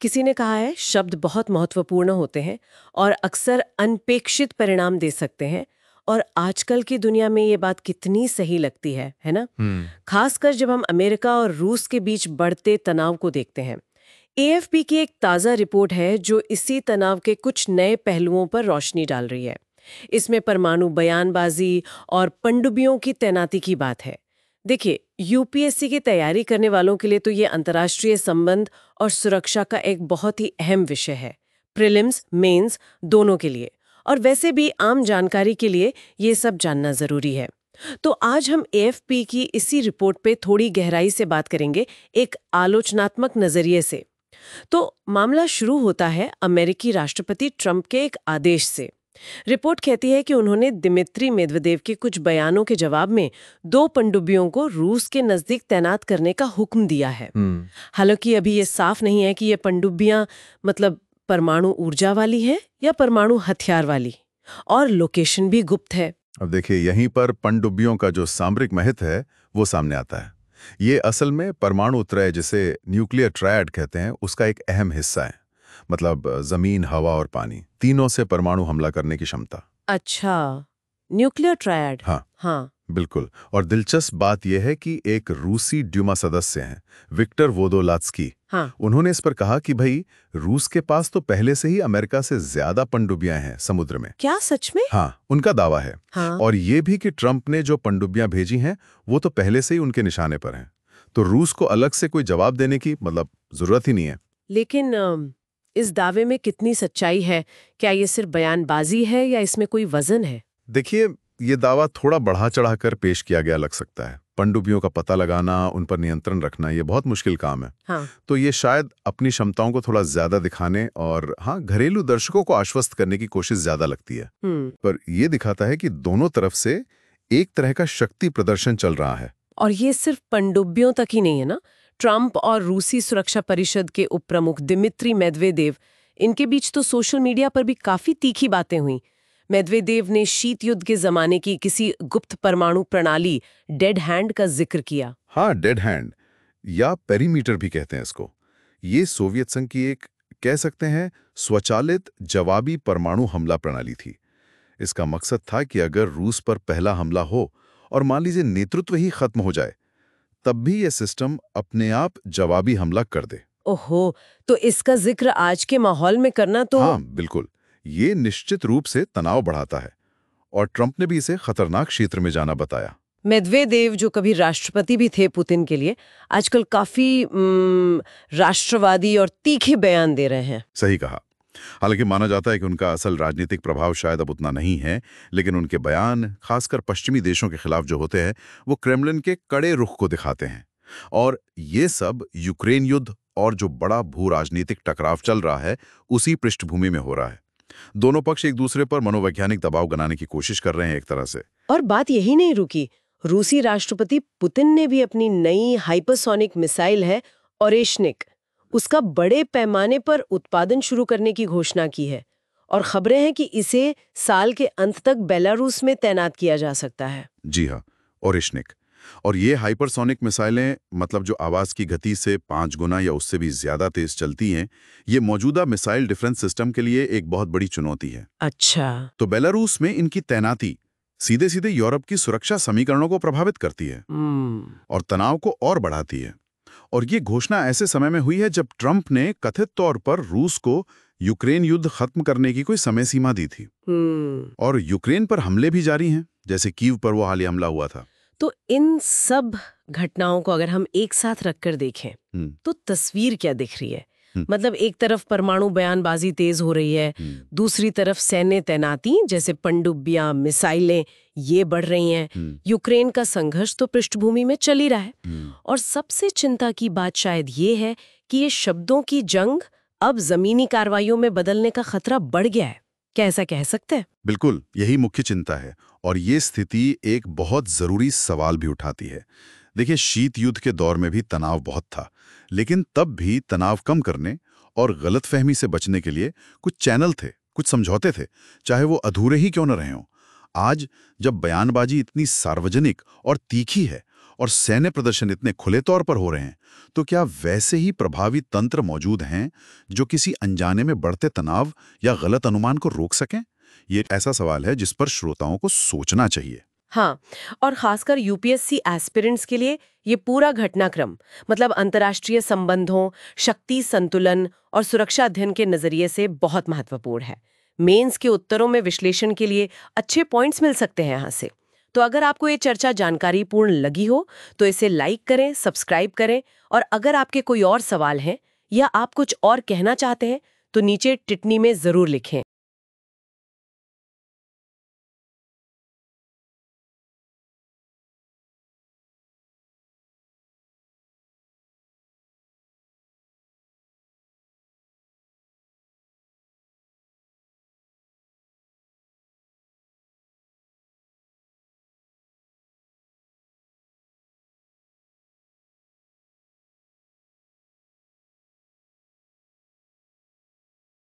किसी ने कहा है शब्द बहुत महत्वपूर्ण होते हैं और अक्सर अनपेक्षित परिणाम दे सकते हैं। और आजकल की दुनिया में ये बात कितनी सही लगती है ना? खासकर जब हम अमेरिका और रूस के बीच बढ़ते तनाव को देखते हैं। एएफपी की एक ताज़ा रिपोर्ट है जो इसी तनाव के कुछ नए पहलुओं पर रोशनी डाल रही है। इसमें परमाणु बयानबाजी और पनडुब्बियों की तैनाती की बात है। देखिए, यूपीएससी की तैयारी करने वालों के लिए तो ये अंतर्राष्ट्रीय संबंध और सुरक्षा का एक बहुत ही अहम विषय है। प्रीलिम्स, मेंस दोनों के लिए, और वैसे भी आम जानकारी के लिए ये सब जानना जरूरी है। तो आज हम एएफपी की इसी रिपोर्ट पे थोड़ी गहराई से बात करेंगे, एक आलोचनात्मक नजरिए से। तो मामला शुरू होता है अमेरिकी राष्ट्रपति ट्रंप के एक आदेश से। रिपोर्ट कहती है कि उन्होंने दिमित्री मेदवेदेव के कुछ बयानों के जवाब में 2 पनडुब्बियों को रूस के नजदीक तैनात करने का हुक्म दिया है। हालांकि अभी ये साफ नहीं है कि ये पनडुब्बियां मतलब परमाणु ऊर्जा वाली हैं या परमाणु हथियार वाली, और लोकेशन भी गुप्त है। अब देखिए, यहीं पर पनडुब्बियों का जो सामरिक महत्व है वो सामने आता है। ये असल में परमाणु त्रय, जिसे न्यूक्लियर ट्रायड कहते हैं, उसका एक अहम हिस्सा है। मतलब जमीन, हवा और पानी तीनों से परमाणु हमला करने की क्षमता। अच्छा, न्यूक्लियर ट्रायड। हाँ, बिल्कुल। और दिलचस्प बात यह है कि एक रूसी ड्यूमा सदस्य हैं, विक्टर वोदोलात्स्की। उन्होंने इस पर कहा कि भाई, रूस के पास तो पहले से ही अमेरिका से ज्यादा पनडुब्बियां हैं समुद्र में। क्या सच में? हाँ, उनका दावा है। और ये भी कि ट्रंप ने जो पनडुब्बियां भेजी हैं वो तो पहले से ही उनके निशाने पर हैं। तो रूस को अलग से कोई जवाब देने की जरूरत ही नहीं है। लेकिन इस दावे में कितनी सच्चाई है? क्या ये सिर्फ बयानबाजी है या इसमें कोई वजन है? देखिए, ये दावा थोड़ा बढ़ा चढ़ाकर पेश किया गया लग सकता है। पनडुब्बियों का पता लगाना, उन पर नियंत्रण रखना, ये बहुत मुश्किल काम है। तो ये शायद अपनी क्षमताओं को थोड़ा ज्यादा दिखाने और घरेलू दर्शकों को आश्वस्त करने की कोशिश ज्यादा लगती है। पर ये दिखाता है कि दोनों तरफ से एक तरह का शक्ति प्रदर्शन चल रहा है। और ये सिर्फ पनडुब्बियों तक ही नहीं है ना। ट्रंप और रूसी सुरक्षा परिषद के उप प्रमुख दिमित्री मेदवेदेव, इनके बीच तो सोशल मीडिया पर भी काफी तीखी बातें हुई। मेदवेदेव ने शीत युद्ध के जमाने की किसी गुप्त परमाणु प्रणाली डेड हैंड का जिक्र किया। हाँ, डेड हैंड या पेरीमीटर भी कहते हैं इसको। ये सोवियत संघ की एक, कह सकते हैं, स्वचालित जवाबी परमाणु हमला प्रणाली थी। इसका मकसद था कि अगर रूस पर पहला हमला हो और मान लीजिए नेतृत्व ही खत्म हो जाए, तब भी यह सिस्टम अपने आप जवाबी हमला कर दे। ओहो, तो इसका जिक्र आज के माहौल में करना तो... हाँ, बिल्कुल। ये निश्चित रूप से तनाव बढ़ाता है और ट्रंप ने भी इसे खतरनाक क्षेत्र में जाना बताया। मेदवेदेव, जो कभी राष्ट्रपति भी थे पुतिन के लिए, आजकल काफी राष्ट्रवादी और तीखे बयान दे रहे हैं। सही कहा। हालांकि माना जाता है कि उनका असल राजनीतिक प्रभाव शायद अब उतना नहीं है, लेकिन उनके बयान, खासकर पश्चिमी देशों के खिलाफ जो होते हैं, वो क्रेमलिन के कड़े रुख को दिखाते हैं। और ये सब यूक्रेन युद्ध और जो बड़ा भू राजनीतिक टकराव चल रहा है, उसी पृष्ठभूमि में हो रहा है। दोनों पक्ष एक दूसरे पर मनोवैज्ञानिक दबाव बनाने की कोशिश कर रहे हैं एक तरह से। और बात यही नहीं रुकी। रूसी राष्ट्रपति पुतिन ने भी अपनी नई हाइपरसोनिक मिसाइल है ओरेशनिक, उसका बड़े पैमाने पर उत्पादन शुरू करने की घोषणा की है। और खबरें हैं कि इसे साल के अंत तक बेलारूस में तैनात किया जा सकता है। जी हाँ, ओरेशनिक। और ये हाइपरसोनिक मिसाइलें, मतलब जो आवाज की गति से 5 गुना या उससे भी ज्यादा तेज चलती हैं, ये मौजूदा मिसाइल डिफेंस सिस्टम के लिए एक बहुत बड़ी चुनौती है। अच्छा। तो बेलारूस में इनकी तैनाती सीधे सीधे यूरोप की सुरक्षा समीकरणों को प्रभावित करती है और तनाव को और बढ़ाती है। और ये घोषणा ऐसे समय में हुई है जब ट्रंप ने कथित तौर पर रूस को यूक्रेन युद्ध खत्म करने की कोई समय सीमा दी थी। और यूक्रेन पर हमले भी जारी हैं, जैसे कीव पर वो हालिया हमला हुआ था। तो इन सब घटनाओं को अगर हम एक साथ रखकर देखें तो तस्वीर क्या दिख रही है? मतलब एक तरफ परमाणु बयानबाजी तेज हो रही है, दूसरी तरफ सैन्य तैनाती जैसे पनडुब्बियां, मिसाइलें, ये बढ़ रही हैं। यूक्रेन का संघर्ष तो पृष्ठभूमि में चल ही रहा है। और सबसे चिंता की बात शायद ये है कि ये शब्दों की जंग अब जमीनी कार्रवाइयों में बदलने का खतरा बढ़ गया है। क्या ऐसा कह सकते हैं? बिल्कुल, यही मुख्य चिंता है। और ये स्थिति एक बहुत जरूरी सवाल भी उठाती है। देखिए, शीत युद्ध के दौर में भी तनाव बहुत था, लेकिन तब भी तनाव कम करने और गलतफहमी से बचने के लिए कुछ चैनल थे, कुछ समझौते थे, चाहे वो अधूरे ही क्यों न रहे हों। आज जब बयानबाजी इतनी सार्वजनिक और तीखी है और सैन्य प्रदर्शन इतने खुले तौर पर हो रहे हैं, तो क्या वैसे ही प्रभावी तंत्र मौजूद हैं जो किसी अनजाने में बढ़ते तनाव या गलत अनुमान को रोक सकें? ये ऐसा सवाल है जिस पर श्रोताओं को सोचना चाहिए। हाँ, और खासकर यूपीएससी एस्पिरेंट्स के लिए ये पूरा घटनाक्रम, मतलब अंतर्राष्ट्रीय संबंधों, शक्ति संतुलन और सुरक्षा अध्ययन के नजरिए से बहुत महत्वपूर्ण है। मेंस के उत्तरों में विश्लेषण के लिए अच्छे पॉइंट्स मिल सकते हैं यहाँ से। तो अगर आपको ये चर्चा जानकारीपूर्ण लगी हो तो इसे लाइक करें, सब्सक्राइब करें, और अगर आपके कोई और सवाल हैं या आप कुछ और कहना चाहते हैं तो नीचे टिप्पणी में जरूर लिखें।